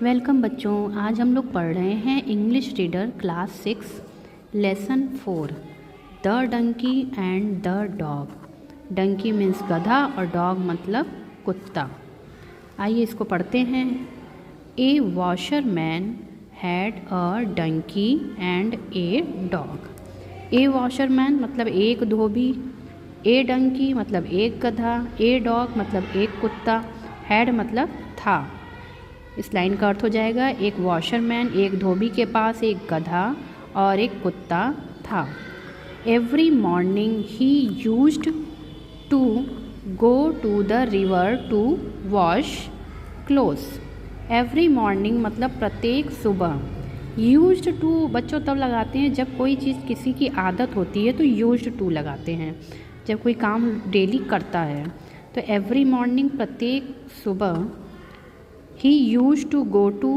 Welcome बच्चों, आज हम लोग पढ़ रहे हैं English reader class 6 lesson 4 the donkey and the dog. Donkey means गधा और डॉग मतलब कुत्ता। आइए इसको पढ़ते हैं। A washerman had a donkey and a dog. A washerman मतलब एक धोबी, ए डंकी मतलब एक गधा, ए डॉग मतलब एक कुत्ता, हैड मतलब था। इस लाइन का अर्थ हो जाएगा एक वॉशरमैन, एक धोबी के पास एक गधा और एक कुत्ता था। Every morning he used to go to the river to wash clothes. Every morning मतलब प्रत्येक सुबह। यूज्ड टू बच्चों तब लगाते हैं जब कोई चीज़ किसी की आदत होती है तो यूज्ड टू लगाते हैं, जब कोई काम डेली करता है। तो एवरी मॉर्निंग प्रत्येक सुबह he use to go to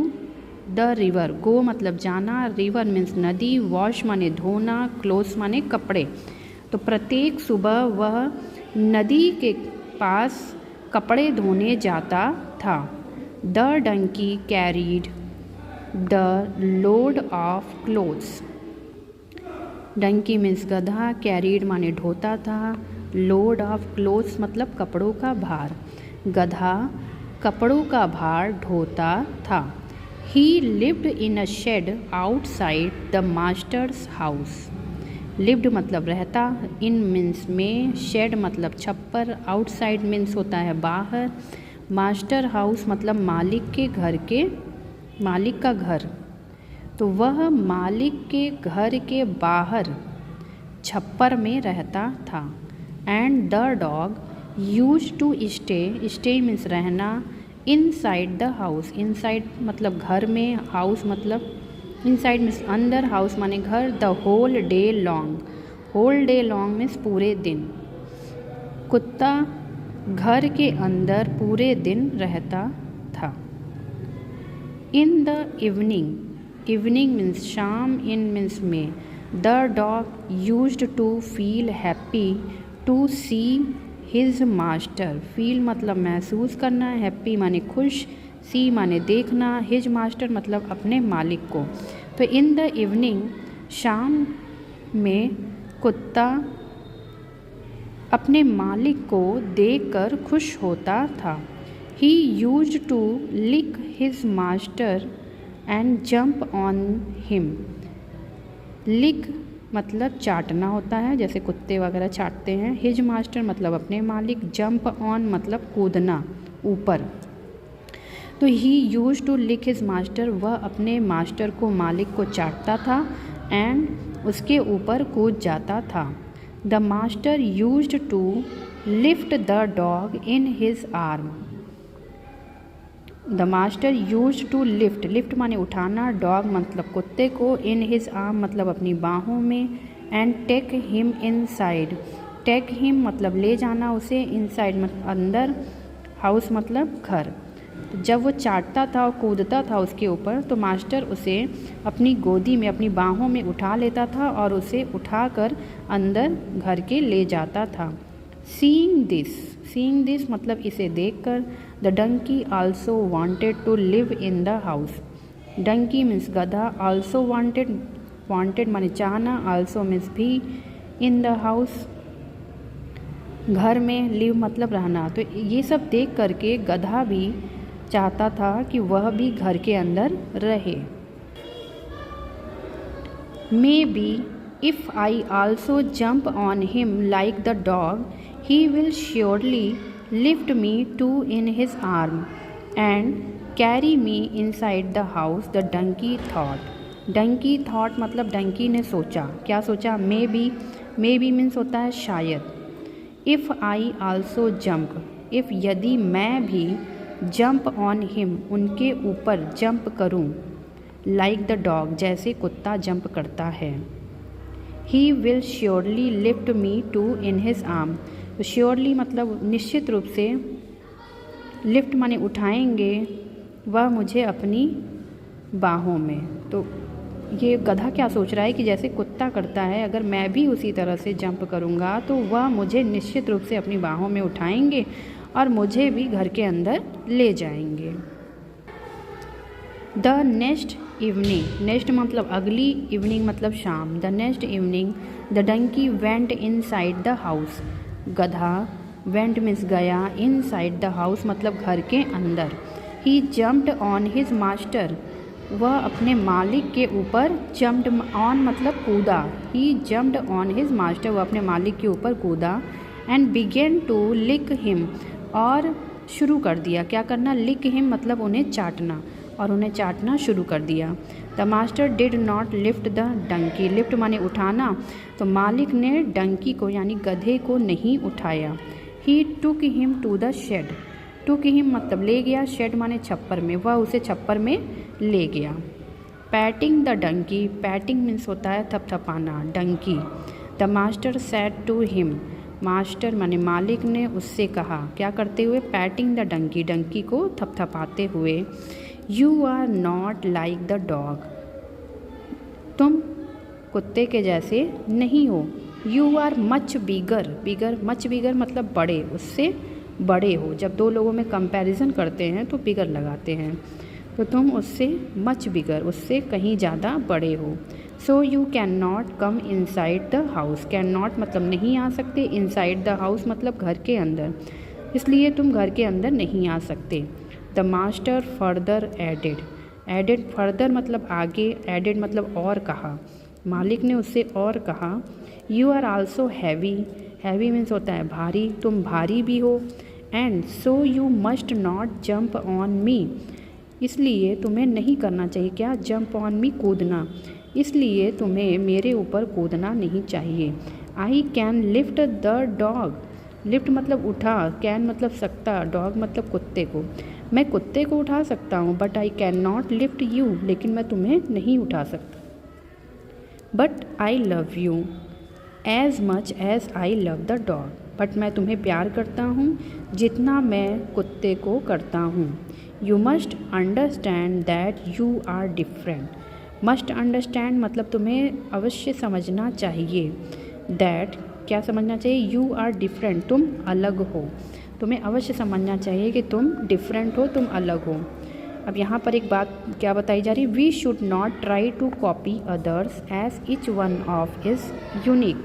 the river. Go मतलब जाना, रिवर मीन्स नदी, वॉश माने धोना, क्लोथ्स माने कपड़े। तो प्रत्येक सुबह वह नदी के पास कपड़े धोने जाता था। The donkey carried the load of clothes. Donkey means गधा, कैरीड माने ढोता था, लोड ऑफ क्लोथ्स मतलब कपड़ों का भार। गधा कपड़ों का भार ढोता था। He lived in a shed outside the master's house. Lived मतलब रहता, इन मीन्स में, शेड मतलब छप्पर, आउटसाइड मीन्स होता है बाहर, मास्टर हाउस मतलब मालिक के घर के, मालिक का घर। तो वह मालिक के घर के बाहर छप्पर में रहता था। And the dog use to stay, stay means रहना, इनसाइड द हाउस। इनसाइड मतलब घर में, हाउस मतलब इनसाइड मीन्स अंदर, हाउस माने घर। The whole day long, whole day long means पूरे दिन। कुत्ता घर के अंदर पूरे दिन रहता था। In the evening, evening means शाम, इन मीन्स में, the dog used to feel happy to see his master. Feel मतलब महसूस करना, हैप्पी माने खुश, सी माने देखना, हिज मास्टर मतलब अपने मालिक को। तो इन द इवनिंग शाम में कुत्ता अपने मालिक को देखकर खुश होता था। He used to lick his master and jump on him. Lick मतलब चाटना होता है, जैसे कुत्ते वगैरह चाटते हैं। हिज मास्टर मतलब अपने मालिक, जंप ऑन मतलब कूदना ऊपर। तो he use to lick his master, वह अपने मास्टर को, मालिक को चाटता था एंड उसके ऊपर कूद जाता था। The master used to lift the dog in his arm. The master use to lift, lift माने उठाना, डॉग मतलब कुत्ते को, इन हिज आर्म मतलब अपनी बाहों में, and take him inside. Take him मतलब ले जाना उसे, इनसाइड मतलब अंदर, हाउस मतलब घर। तो जब वो चाटता था और कूदता था उसके ऊपर तो मास्टर उसे अपनी गोदी में, अपनी बाहों में उठा लेता था और उसे उठाकर अंदर घर के ले जाता था। सीइंग दिस, सीइंग दिस मतलब इसे देखकर, the donkey also wanted to live in the house. Donkey means गधा, आल्सो वांटेड, वांटेड माने चाहना, आल्सो मीन्स भी, इन द हाउस घर में, लिव मतलब रहना। तो ये सब देख करके गधा भी चाहता था कि वह भी घर के अंदर रहे। May be if I also jump on him like the dog he will surely lift me too in his arm and carry me inside the house, the donkey thought. Donkey thought मतलब डंकी ने सोचा, क्या सोचा? May be means होता है शायद। If I also jump, if यदि मैं भी, जंप ऑन हिम उनके ऊपर जंप करूं, लाइक द डॉग जैसे कुत्ता जंप करता है। He will surely lift me too in his arm. तो श्योरली मतलब निश्चित रूप से, लिफ्ट माने उठाएंगे, वह मुझे अपनी बाहों में। तो ये गधा क्या सोच रहा है कि जैसे कुत्ता करता है, अगर मैं भी उसी तरह से जंप करूँगा तो वह मुझे निश्चित रूप से अपनी बाहों में उठाएंगे और मुझे भी घर के अंदर ले जाएंगे। द नेक्स्ट इवनिंग, नेक्स्ट मतलब अगली, इवनिंग मतलब शाम। The next evening the donkey went inside the house, गधा वेंट मीन्स गया, इन साइड द हाउस मतलब घर के अंदर। He jumped on his master, वह अपने मालिक के ऊपर, जम्प्ड ऑन मतलब कूदा। He jumped on his master, वह अपने मालिक के ऊपर कूदा। And began to lick him, और शुरू कर दिया, क्या करना, लिक हिम मतलब उन्हें चाटना, और उन्हें चाटना शुरू कर दिया। The master did not lift the donkey, lift माने उठाना, तो मालिक ने डंकी को यानी गधे को नहीं उठाया। He took him to the shed, took him मतलब ले गया, शेड माने छप्पर में, वह उसे छप्पर में ले गया। Patting the donkey, patting means होता है थपथपाना, donkey. The master said to him, master माने मालिक ने उससे कहा, क्या करते हुए, पैटिंग द डंकी, डंकी को थपथपाते हुए। You are not like the dog, तुम कुत्ते के जैसे नहीं हो। You are much bigger, bigger much bigger मतलब बड़े, उससे बड़े हो। जब दो लोगों में कंपैरिजन करते हैं तो बिगर लगाते हैं, तो तुम उससे मच बिगर, उससे कहीं ज़्यादा बड़े हो। So you can not come inside the house, can not मतलब नहीं आ सकते, इनसाइड द हाउस मतलब घर के अंदर, इसलिए तुम घर के अंदर नहीं आ सकते। The master further added, added further मतलब आगे, एडेड मतलब और कहा, मालिक ने उससे और कहा। You are also heavy, heavy means होता है भारी, तुम भारी भी हो। And so you must not jump on me, इसलिए तुम्हें नहीं करना चाहिए, क्या, जंप ऑन मी कूदना, इसलिए तुम्हें मेरे ऊपर कूदना नहीं चाहिए। I can lift the dog, lift मतलब उठा, कैन मतलब सकता, डॉग मतलब कुत्ते को, मैं कुत्ते को उठा सकता हूँ। But I can not lift you, लेकिन मैं तुम्हें नहीं उठा सकता। But I love you as much as I love the dog, but मैं तुम्हें प्यार करता हूँ जितना मैं कुत्ते को करता हूँ। You must understand that you are different, must understand मतलब तुम्हें अवश्य समझना चाहिए, दैट क्या समझना चाहिए, यू आर डिफरेंट तुम अलग हो, तुम्हें अवश्य समझना चाहिए कि तुम डिफरेंट हो, तुम अलग हो। अब यहाँ पर एक बात क्या बताई जा रही, we should not try to copy others as each one of is unique,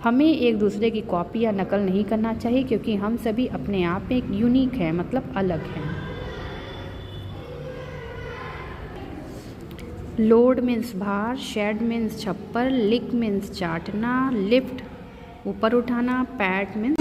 हमें एक दूसरे की कॉपी या नकल नहीं करना चाहिए क्योंकि हम सभी अपने आप में एक यूनिक हैं, मतलब अलग हैं। लोड मीन्स भार, शेड मीन्स छप्पर, लिक मीन्स चाटना, लिफ्ट ऊपर उठाना, पैट मीन्स